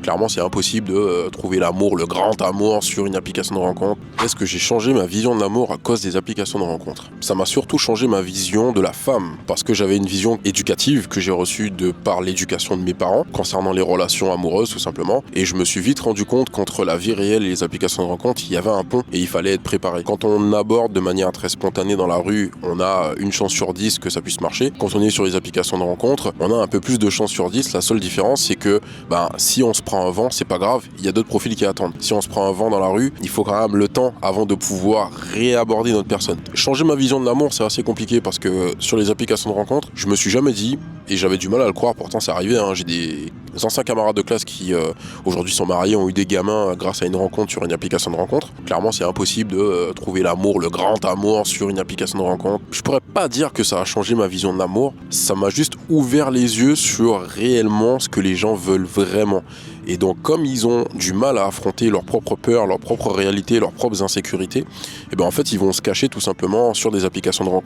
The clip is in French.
Clairement, c'est impossible de trouver l'amour, le grand amour sur une application de rencontre. Est-ce que j'ai changé ma vision de l'amour à cause des applications de rencontre? Ça m'a surtout changé ma vision de la femme, parce que j'avais une vision éducative que j'ai reçue de par l'éducation de mes parents concernant les relations amoureuses tout simplement, et je me suis vite rendu compte qu'entre la vie réelle et les applications de rencontre, il y avait un pont et il fallait être préparé. Quand on aborde de manière très spontanée dans la rue, on a une chance sur 10 que ça puisse marcher. Quand on est sur les applications de rencontre, on a un peu plus de chance sur 10. La seule différence, c'est que si on se prend un vent, c'est pas grave, il y a d'autres profils qui attendent. Si on se prend un vent dans la rue, il faut quand même le temps avant de pouvoir réaborder notre personne. Changer ma vision de l'amour, c'est assez compliqué parce que sur les applications de rencontre, je me suis jamais dit, et j'avais du mal à le croire, pourtant c'est arrivé, j'ai des anciens camarades de classe qui aujourd'hui sont mariés, ont eu des gamins grâce à une rencontre sur une application de rencontre. Clairement, c'est impossible de trouver l'amour, le grand amour sur une application de rencontre. Je pourrais pas dire que ça a changé ma vision de l'amour, ça m'a juste ouvert les yeux sur réellement ce que les gens veulent vraiment. Et donc, comme ils ont du mal à affronter leurs propres peurs, leurs propres réalités, leurs propres insécurités, en fait, ils vont se cacher tout simplement sur des applications de rencontre